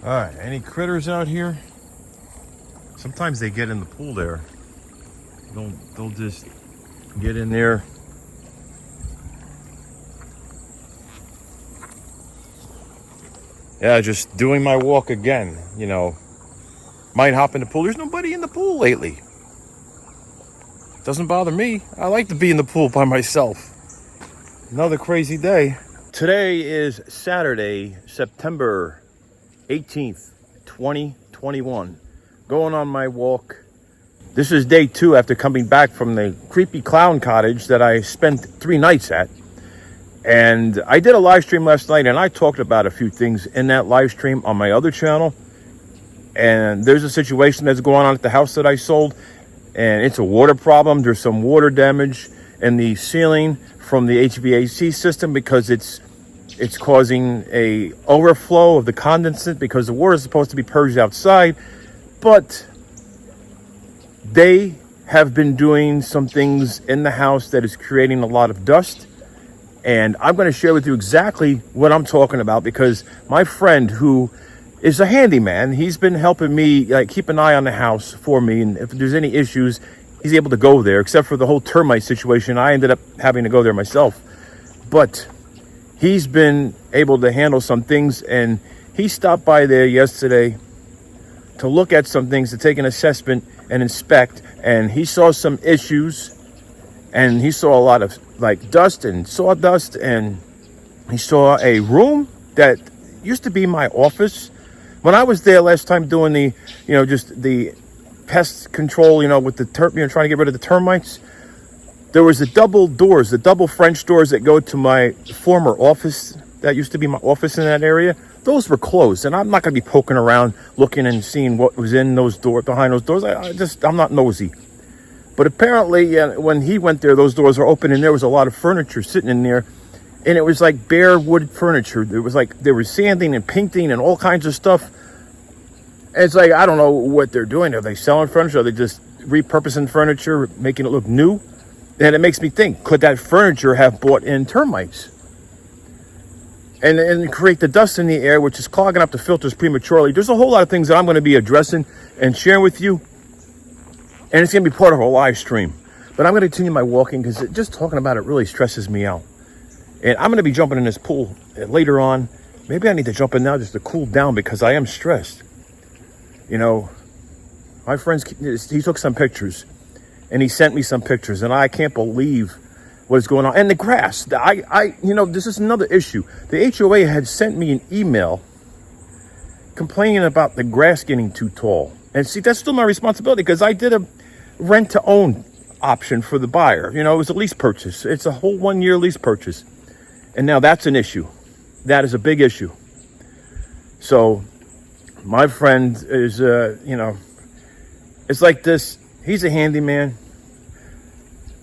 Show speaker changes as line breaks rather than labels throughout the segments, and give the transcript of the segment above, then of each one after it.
All right, any critters out here? Sometimes they get in the pool there. They'll just get in there. Yeah, just doing my walk again, Might hop in the pool. There's nobody in the pool lately. Doesn't bother me. I like to be in the pool by myself. Another crazy day. Today is Saturday, September 18th, 2021. Going on my walk. This is day 2 after coming back from the creepy clown cottage that I spent 3 nights at. And I did a live stream last night, and I talked about a few things in that live stream on my other channel. And there's a situation that's going on at the house that I sold, and it's a water problem. There's some water damage in the ceiling from the HVAC system because it's causing a overflow of the condensate because the water is supposed to be purged outside. But they have been doing some things in the house that is creating a lot of dust. And I'm going to share with you exactly what I'm talking about because my friend who is a handyman, he's been helping me keep an eye on the house for me. And if there's any issues, he's able to go there, except for the whole termite situation. I ended up having to go there myself. But he's been able to handle some things, and he stopped by there yesterday to look at some things, to take an assessment and inspect. And he saw some issues, and he saw a lot of dust and sawdust, and he saw a room that used to be my office. When I was there last time doing the, just the pest control, with the trying to get rid of the termites, there was the double French doors that go to my former office. That used to be my office in that area. Those were closed, and I'm not going to be poking around looking and seeing what was in those doors, behind those doors. I'm not nosy. But apparently, when he went there, those doors were open, and there was a lot of furniture sitting in there. And it was like bare wood furniture. There was they were sanding and painting and all kinds of stuff. And it's I don't know what they're doing. Are they selling furniture? Are they just repurposing furniture, making it look new? And it makes me think, could that furniture have brought in termites? And create the dust in the air, which is clogging up the filters prematurely. There's a whole lot of things that I'm going to be addressing and sharing with you. And it's going to be part of a live stream. But I'm going to continue my walking because just talking about it really stresses me out. And I'm going to be jumping in this pool later on. Maybe I need to jump in now just to cool down because I am stressed. My friend, he took some pictures. And he sent me some pictures. And I can't believe what's going on. And the grass. This is another issue. The HOA had sent me an email complaining about the grass getting too tall. And see, that's still my responsibility because I did a rent-to-own option for the buyer. It was a lease purchase. It's a whole 1-year lease purchase. And now that's an issue. That is a big issue. So my friend is, it's like this. He's a handyman.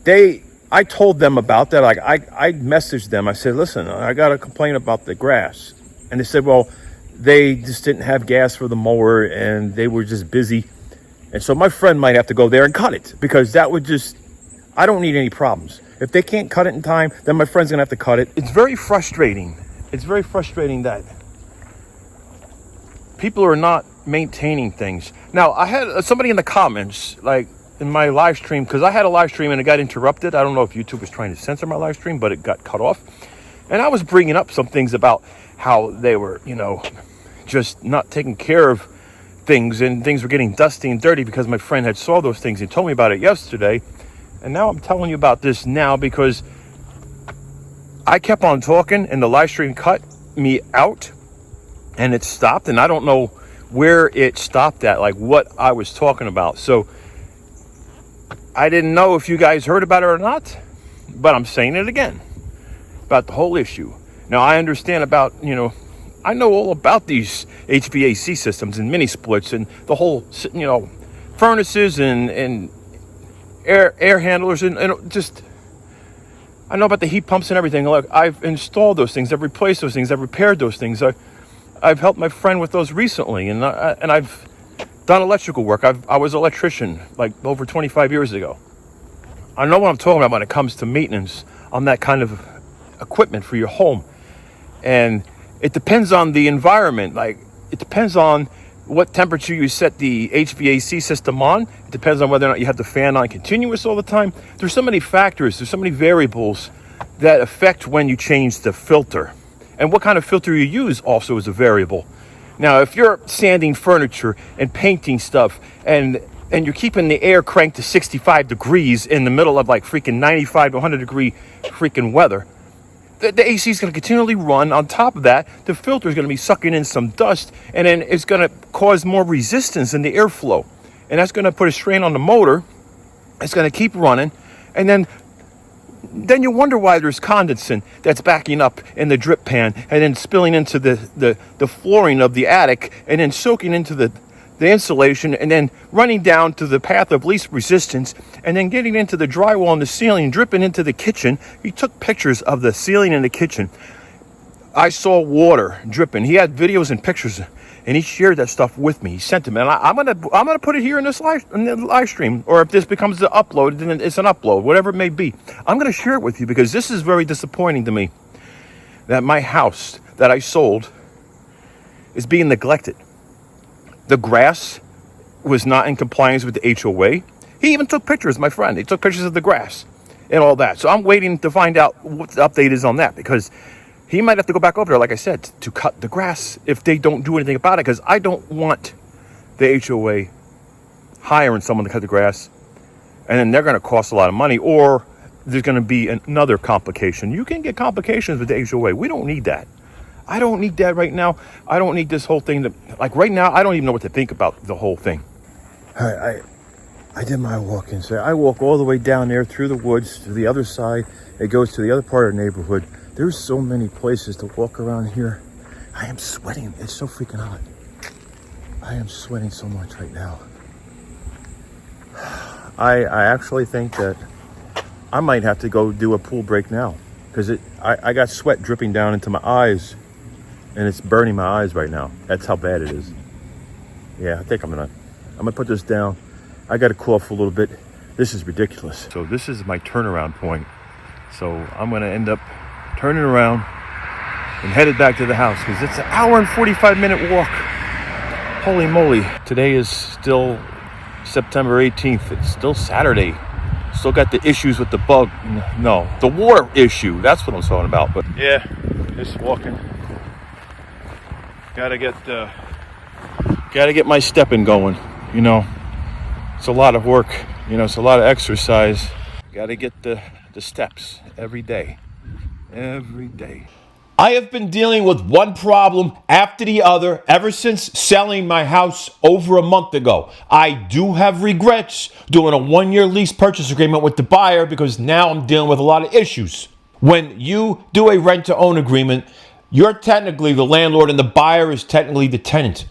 I told them about that. I messaged them. I said, listen, I got a complaint about the grass. And they said, well, they just didn't have gas for the mower and they were just busy. And so my friend might have to go there and cut it because that would I don't need any problems. If they can't cut it in time, then my friend's going to have to cut it. It's very frustrating. It's very frustrating that people are not maintaining things. Now, I had somebody in the comments, in my live stream, because I had a live stream and it got interrupted. I don't know if YouTube was trying to censor my live stream, but it got cut off. And I was bringing up some things about how they were, just not taking care of things, and things were getting dusty and dirty because my friend had saw those things and told me about it yesterday. And now I'm telling you about this now because I kept on talking and the live stream cut me out and it stopped, and I don't know where it stopped at, what I was talking about. So I didn't know if you guys heard about it or not, but I'm saying it again about the whole issue. Now I understand about, I know all about these HVAC systems and mini splits and the whole, furnaces and air handlers and just, I know about the heat pumps and everything. Look, I've installed those things. I've replaced those things. I've repaired those things. I've helped my friend with those recently, and I've done electrical work. I was an electrician over 25 years ago. I know what I'm talking about when it comes to maintenance on that kind of equipment for your home. And it depends on the environment. it depends on what temperature you set the HVAC system on. It depends on whether or not you have the fan on continuous all the time. There's so many factors, there's so many variables that affect when you change the filter. And what kind of filter you use also is a variable. Now, if you're sanding furniture and painting stuff and you're keeping the air cranked to 65 degrees in the middle of like freaking 95 to 100 degree freaking weather, the AC is going to continually run. On top of that, the filter is going to be sucking in some dust, and then it's going to cause more resistance in the airflow. And that's going to put a strain on the motor. It's going to keep running. And then you wonder why there's condensate that's backing up in the drip pan and then spilling into the flooring of the attic and then soaking into the insulation and then running down to the path of least resistance and then getting into the drywall and the ceiling, dripping into the kitchen. He took pictures of the ceiling in the kitchen. I saw water dripping. He had videos and pictures, and he shared that stuff with me. He sent them, and I'm gonna put it here in this live stream, or if this becomes the upload, then it's an upload, whatever it may be. I'm gonna share it with you because this is very disappointing to me that my house that I sold is being neglected. The grass was not in compliance with the HOA. He even took pictures, my friend. He took pictures of the grass and all that. So I'm waiting to find out what the update is on that, because he might have to go back over there, like I said, to cut the grass if they don't do anything about it, because I don't want the HOA hiring someone to cut the grass, and then they're going to cost a lot of money, or there's going to be another complication. You can get complications with the HOA. We don't need that. I don't need that right now. I don't need this whole thing like right now, I don't even know what to think about the whole thing. I did my walk-in. So I walk all the way down there through the woods to the other side. It goes to the other part of the neighborhood. There's so many places to walk around here. I am sweating. It's so freaking hot. I am sweating so much right now. I actually think that I might have to go do a pool break now, because I got sweat dripping down into my eyes, and it's burning my eyes right now. That's how bad it is. Yeah, I think I'm gonna put this down. I got to cough a little bit. This is ridiculous. So this is my turnaround point. So I'm gonna end up turning around and headed back to the house, because it's an hour and 45-minute walk. Holy moly. Today is still September 18th. It's still Saturday. Still got the issues with the bug. No, the water issue. That's what I'm talking about. But yeah, just walking. Gotta get my stepping going. You know, it's a lot of work. You know, it's a lot of exercise. Gotta get the steps every day. Every day. I have been dealing with one problem after the other ever since selling my house over a month ago. I do have regrets doing a 1-year lease purchase agreement with the buyer, because now I'm dealing with a lot of issues. When you do a rent-to-own agreement, you're technically the landlord and the buyer is technically the tenant.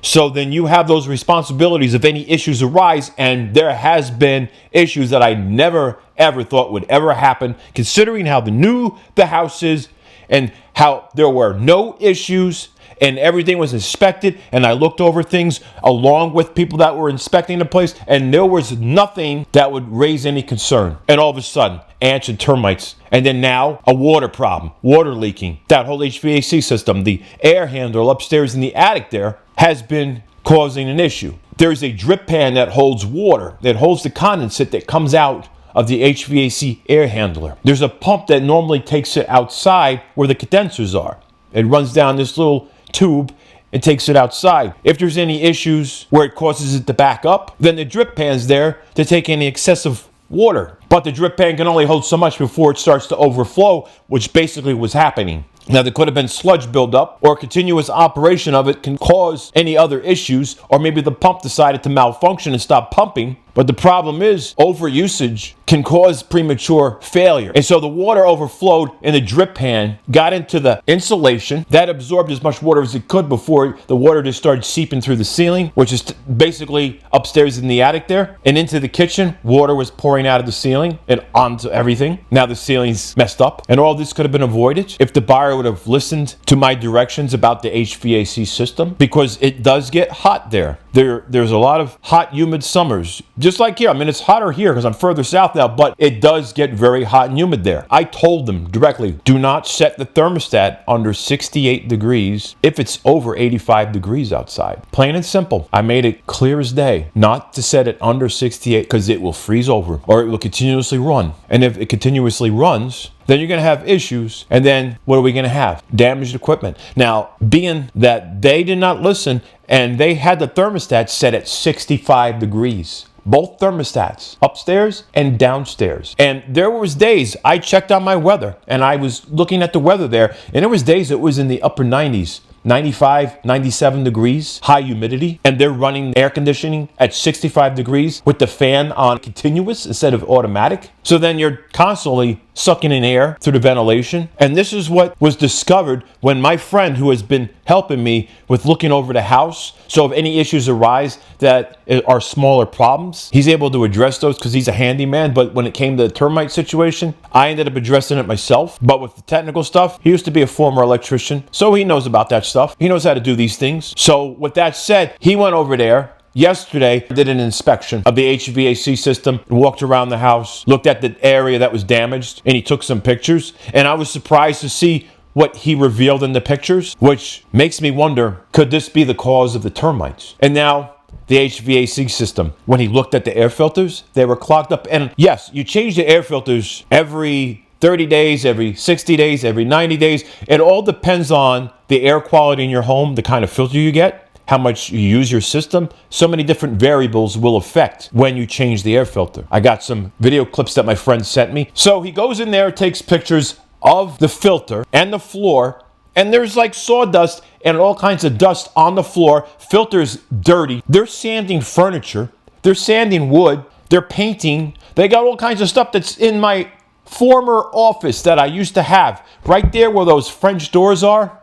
So then you have those responsibilities if any issues arise, and there has been issues that I never ever thought would ever happen, considering how new the house is and how there were no issues and everything was inspected, and I looked over things along with people that were inspecting the place, and there was nothing that would raise any concern. And all of a sudden, ants and termites, and then now a water problem, water leaking. That whole HVAC system, the air handle upstairs in the attic there, has been causing an issue. There's a drip pan that holds water, that holds the condensate that comes out of the HVAC air handler. There's a pump that normally takes it outside where the condensers are. It runs down this little tube and takes it outside. If there's any issues where it causes it to back up, then the drip pan's there to take any excessive water. But the drip pan can only hold so much before it starts to overflow, which basically was happening. Now, there could have been sludge buildup, or continuous operation of it can cause any other issues, or maybe the pump decided to malfunction and stop pumping. But the problem is, overusage can cause premature failure. And so the water overflowed in the drip pan, got into the insulation, that absorbed as much water as it could before the water just started seeping through the ceiling, which is basically upstairs in the attic there, and into the kitchen. Water was pouring out of the ceiling and onto everything. Now the ceiling's messed up, and all this could have been avoided if the buyer would have listened to my directions about the HVAC system, because it does get hot there. There's a lot of hot, humid summers. Just like here. I mean, it's hotter here because I'm further south now, but it does get very hot and humid there. I told them directly, do not set the thermostat under 68 degrees if it's over 85 degrees outside. Plain and simple. I made it clear as day not to set it under 68 because it will freeze over or it will continuously run. And if it continuously runs, then you're going to have issues. And then what are we going to have? Damaged equipment. Now, being that they did not listen and they had the thermostat set at 65 degrees. Both thermostats, upstairs and downstairs. And there was days I checked on my weather and I was looking at the weather there, and there was days it was in the upper 90s. 95, 97 degrees, high humidity, and they're running air conditioning at 65 degrees with the fan on continuous instead of automatic. So then you're constantly sucking in air through the ventilation. And this is what was discovered when my friend who has been helping me with looking over the house. So if any issues arise that are smaller problems, he's able to address those because he's a handyman. But when it came to the termite situation, I ended up addressing it myself. But with the technical stuff, he used to be a former electrician, so he knows about that stuff. He knows how to do these things. So with that said, he went over there yesterday, did an inspection of the HVAC system, walked around the house, looked at the area that was damaged, and he took some pictures. And I was surprised to see what he revealed in the pictures, which makes me wonder, could this be the cause of the termites? And now the HVAC system, when he looked at the air filters, they were clogged up. And yes, you change the air filters every 30 days, every 60 days, every 90 days. It all depends on the air quality in your home, the kind of filter you get, how much you use your system. So many different variables will affect when you change the air filter. I got some video clips that my friend sent me. So he goes in there, takes pictures of the filter and the floor, and there's like sawdust and all kinds of dust on the floor. Filter's dirty. They're sanding furniture. They're sanding wood. They're painting. They got all kinds of stuff that's in my former office that I used to have. Right there where those French doors are.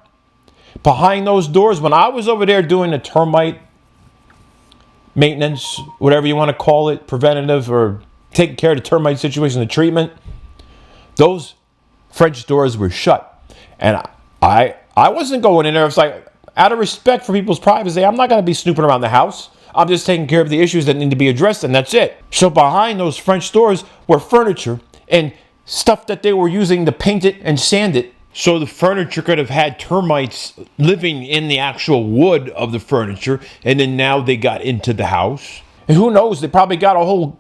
Behind those doors, when I was over there doing the termite maintenance, whatever you want to call it, preventative or taking care of the termite situation, the treatment, those French doors were shut. And I wasn't going in there. It's like, out of respect for people's privacy, I'm not going to be snooping around the house. I'm just taking care of the issues that need to be addressed, and that's it. So behind those French doors were furniture and stuff that they were using to paint it and sand it. So the furniture could have had termites living in the actual wood of the furniture, and then now they got into the house. And who knows, they probably got a whole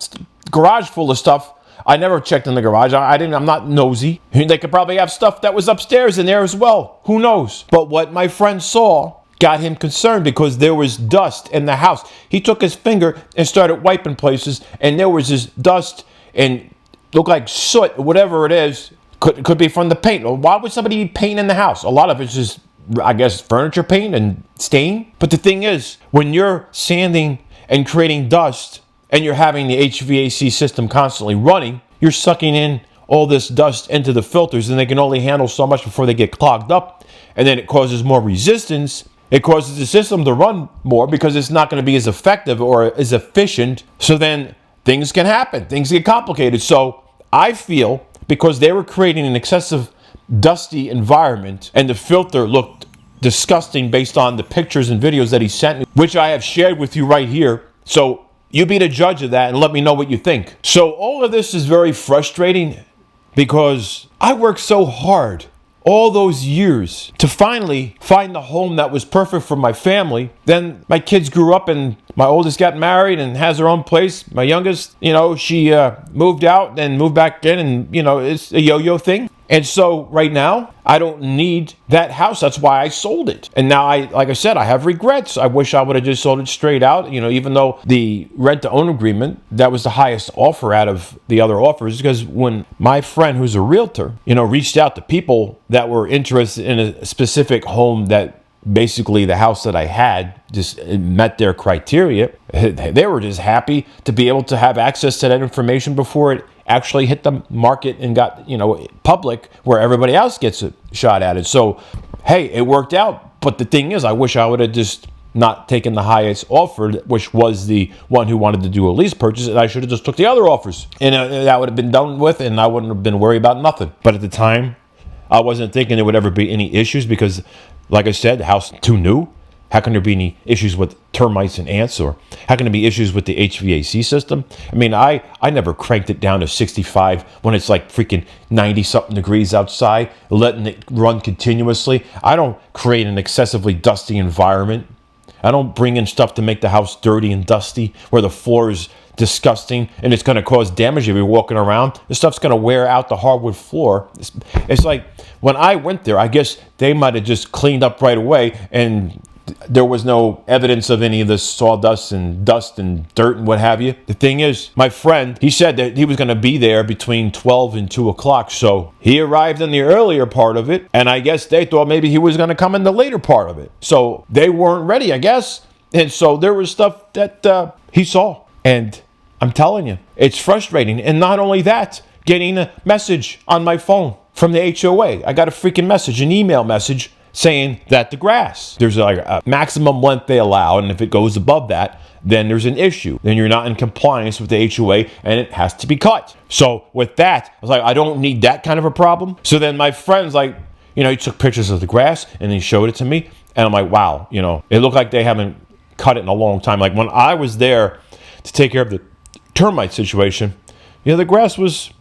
garage full of stuff. I never checked in the garage. I'm not nosy. They could probably have stuff that was upstairs in there as well. Who knows? But what my friend saw got him concerned because there was dust in the house. He took his finger and started wiping places, and there was this dust and looked like soot, whatever it is. Could be from the paint. Why would somebody be painting the house? A lot of it's just, I guess, furniture paint and stain. But the thing is, when you're sanding and creating dust and you're having the HVAC system constantly running, you're sucking in all this dust into the filters, and they can only handle so much before they get clogged up. And then it causes more resistance. It causes the system to run more because it's not going to be as effective or as efficient. So then things can happen. Things get complicated. So I feel, because they were creating an excessive dusty environment and the filter looked disgusting based on the pictures and videos that he sent me, which I have shared with you right here. So you be the judge of that and let me know what you think. So all of this is very frustrating because I worked so hard all those years to finally find the home that was perfect for my family. Then my kids grew up and my oldest got married and has her own place. My youngest, she moved out and moved back in, and, it's a yo-yo thing. And so right now, I don't need that house. That's why I sold it. And now, like I said, I have regrets. I wish I would have just sold it straight out. Even though the rent-to-own agreement, that was the highest offer out of the other offers. Because when my friend, who's a realtor, reached out to people that were interested in a specific home that basically the house that I had just met their criteria, they were just happy to be able to have access to that information before it actually hit the market and got, public where everybody else gets a shot at it. So, hey, it worked out. But the thing is, I wish I would have just not taken the highest offer, which was the one who wanted to do a lease purchase, and I should have just took the other offers. And that would have been done with, and I wouldn't have been worried about nothing. But at the time, I wasn't thinking there would ever be any issues because, like I said, the house too new. How can there be any issues with termites and ants? Or how can there be issues with the HVAC system? I mean, I never cranked it down to 65 when it's like freaking 90 something degrees outside, letting it run continuously. I don't create an excessively dusty environment. I don't bring in stuff to make the house dirty and dusty where the floor is disgusting and it's going to cause damage if you're walking around. This stuff's going to wear out the hardwood floor. It's like when I went there, I guess they might have just cleaned up right away and there was no evidence of any of this sawdust and dust and dirt and what have you. The thing is, my friend, he said that he was going to be there between 12 and 2 o'clock. So he arrived in the earlier part of it. And I guess they thought maybe he was going to come in the later part of it. So they weren't ready, I guess. And so there was stuff that he saw. And I'm telling you, it's frustrating. And not only that, getting a message on my phone from the HOA. I got a freaking message, an email message, saying that the grass, there's like a maximum length they allow, and if it goes above that, then there's an issue. Then you're not in compliance with the HOA, and it has to be cut. So with that, I was like, I don't need that kind of a problem. So then my friend's like, he took pictures of the grass, and he showed it to me, and I'm like, wow, it looked like they haven't cut it in a long time. Like when I was there to take care of the termite situation, the grass was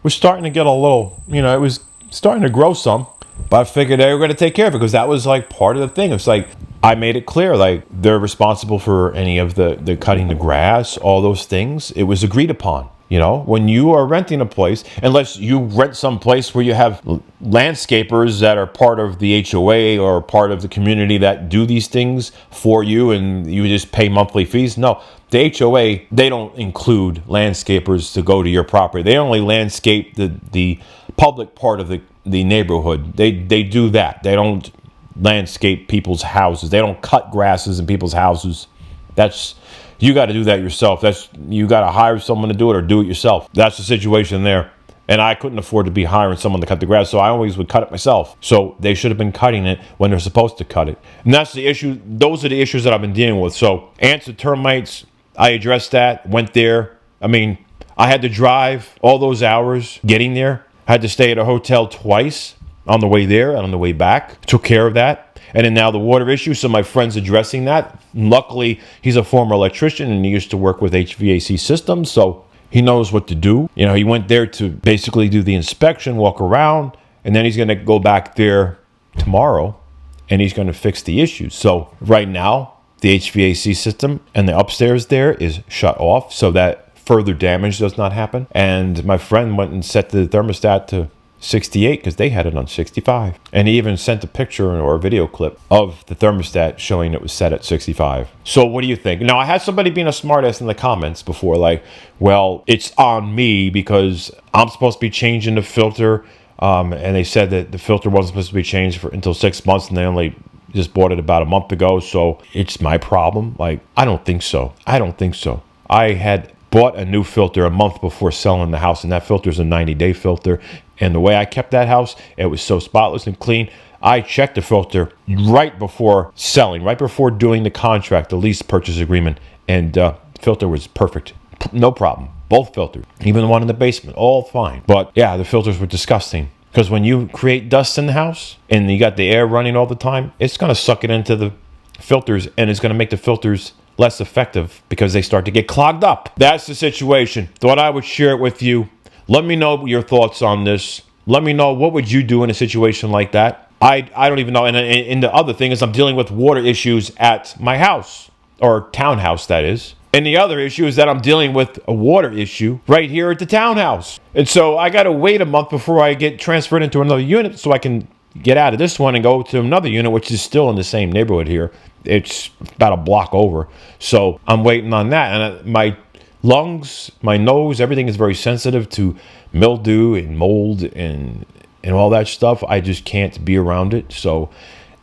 starting to get a little, it was starting to grow some. But I figured they were going to take care of it because that was like part of the thing. It's like I made it clear, like they're responsible for any of the cutting the grass, all those things. It was agreed upon. When you are renting a place, unless you rent some place where you have landscapers that are part of the HOA or part of the community that do these things for you and you just pay monthly fees. No, the HOA, they don't include landscapers to go to your property. They only landscape the public part of the neighborhood. They do that. They don't landscape people's houses. They don't cut grasses in people's houses. You got to do that yourself. You got to hire someone to do it or do it yourself. That's the situation there. And I couldn't afford to be hiring someone to cut the grass, so I always would cut it myself. So they should have been cutting it when they're supposed to cut it. And that's the issue. Those are the issues that I've been dealing with. So ants and termites, I addressed that, went there. I mean, I had to drive all those hours getting there. I had to stay at a hotel twice on the way there and on the way back. Took care of that. And then now the water issue, so my friend's addressing that. Luckily, he's a former electrician and he used to work with HVAC systems, so he knows what to do. He went there to basically do the inspection, walk around, and then he's going to go back there tomorrow and he's going to fix the issues. So right now, the HVAC system and the upstairs there is shut off so that further damage does not happen. And my friend went and set the thermostat to 68 because they had it on 65. And he even sent a picture or a video clip of the thermostat showing it was set at 65. So what do you think? Now, I had somebody being a smartass in the comments before, like, well, it's on me because I'm supposed to be changing the filter. And they said that the filter wasn't supposed to be changed until 6 months, and they only just bought it about a month ago. So it's my problem. Like, I don't think so. I had bought a new filter a month before selling the house, and that filter is a 90-day filter. And the way I kept that house, it was so spotless and clean. I checked the filter right before selling, right before doing the contract, the lease purchase agreement, and the filter was perfect. No problem. Both filters, even the one in the basement, all fine. But yeah, the filters were disgusting. Because when you create dust in the house and you got the air running all the time, it's going to suck it into the filters and it's going to make the filters less effective because they start to get clogged up. That's the situation. Thought I would share it with you. Let me know your thoughts on this. Let me know what would you do in a situation like that. I don't even know. And the other thing is I'm dealing with water issues at my house, or townhouse, that is. And the other issue is that I'm dealing with a water issue right here at the townhouse. And so I got to wait a month before I get transferred into another unit so I can get out of this one and go to another unit, which is still in the same neighborhood here. It's about a block over. So I'm waiting on that. And my lungs, my nose, everything is very sensitive to mildew and mold and all that stuff. I just can't be around it. So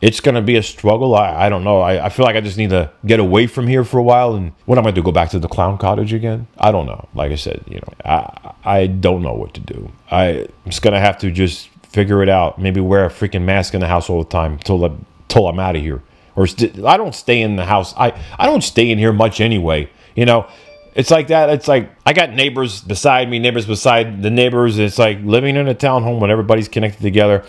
it's going to be a struggle. I don't know. I feel like I just need to get away from here for a while. And what am I going to do? Go back to the clown cottage again? I don't know. Like I said, I don't know what to do. I'm just going to have to just figure it out. Maybe wear a freaking mask in the house all the time till I'm out of here. Or I don't stay in the house. I don't stay in here much anyway. It's like that. It's like I got neighbors beside me, neighbors beside the neighbors. It's like living in a townhome when everybody's connected together.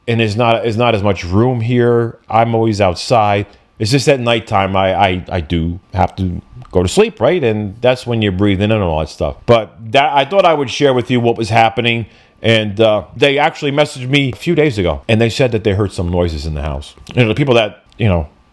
And there's not as much room here. I'm always outside. It's just at nighttime I do have to go to sleep, right? And that's when you're breathing in and all that stuff. But I thought I would share with you what was happening. And they actually messaged me a few days ago, and they said that they heard some noises in the house. The people that,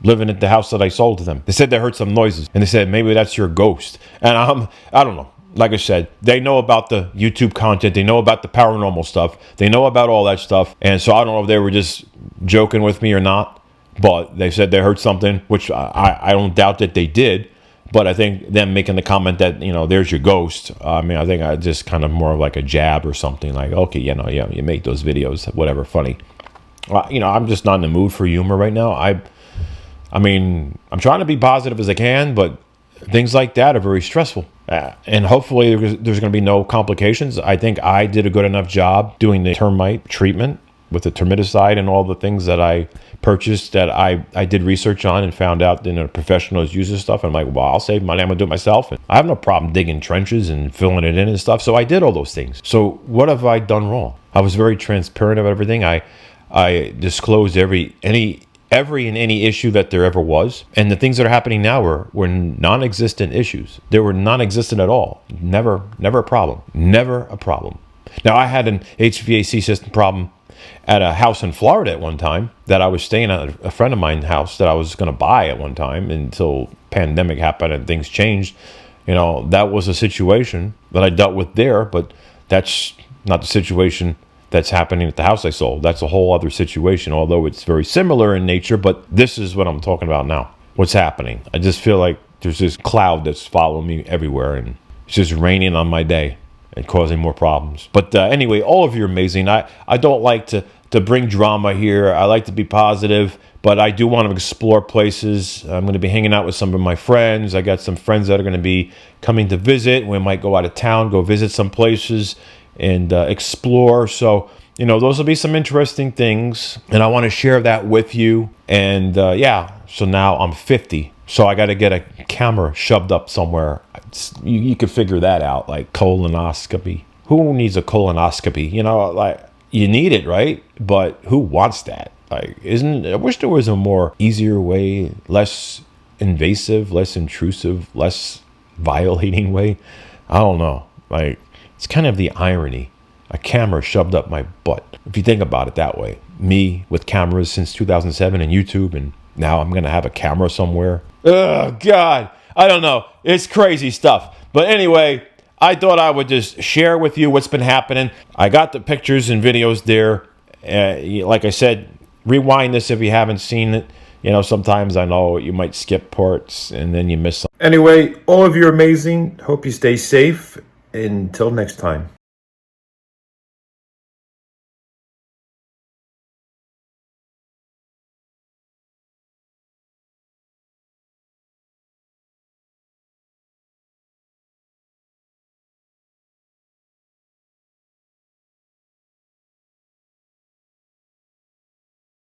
living at the house that I sold to them, they said they heard some noises, and they said maybe that's your ghost. And I don't know. Like I said, they know about the YouTube content. They know about the paranormal stuff. They know about all that stuff. And so I don't know if they were just joking with me or not, but they said they heard something, which I don't doubt that they did. But I think them making the comment that, there's your ghost. I think I just kind of more of like a jab or something like, okay, you make those videos, whatever, funny. I'm just not in the mood for humor right now. I'm trying to be positive as I can, but things like that are very stressful. And hopefully there's going to be no complications. I think I did a good enough job doing the termite treatment with the termiticide and all the things that I purchased that I did research on and found out that professionals use this stuff. And I'm like, well, I'll save money. I'm going to do it myself. And I have no problem digging trenches and filling it in and stuff. So I did all those things. So what have I done wrong? I was very transparent about everything. I disclosed every and any issue that there ever was. And the things that are happening now were non-existent issues. They were non-existent at all. Never a problem. Never a problem. Now, I had an HVAC system problem at a house in Florida at one time that I was staying at a friend of mine's house that I was going to buy at one time until pandemic happened and things changed. That was a situation that I dealt with there, but that's not the situation that's happening at the house I sold. That's a whole other situation, although it's very similar in nature, but this is what I'm talking about now. What's happening? I just feel like there's this cloud that's following me everywhere, and it's just raining on my day and causing more problems. But anyway, all of you are amazing. I don't like to bring drama here. I like to be positive, but I do want to explore places. I'm going to be hanging out with some of my friends. I got some friends that are going to be coming to visit. We might go out of town, go visit some places and explore. So, those will be some interesting things. And I want to share that with you. And so now I'm 50. So I got to get a camera shoved up somewhere. You could figure that out, like colonoscopy. Who needs a colonoscopy? You need it, right? But who wants that? I wish there was a more easier way, less invasive, less intrusive, less violating way. I don't know. It's kind of the irony. A camera shoved up my butt. If you think about it that way. Me with cameras since 2007 and YouTube, and now I'm going to have a camera somewhere. Oh, God. I don't know. It's crazy stuff. But anyway, I thought I would just share with you what's been happening. I got the pictures and videos there. Like I said, rewind this if you haven't seen it. Sometimes I know you might skip parts and then you miss something. Anyway, all of you are amazing. Hope you stay safe. Until next time.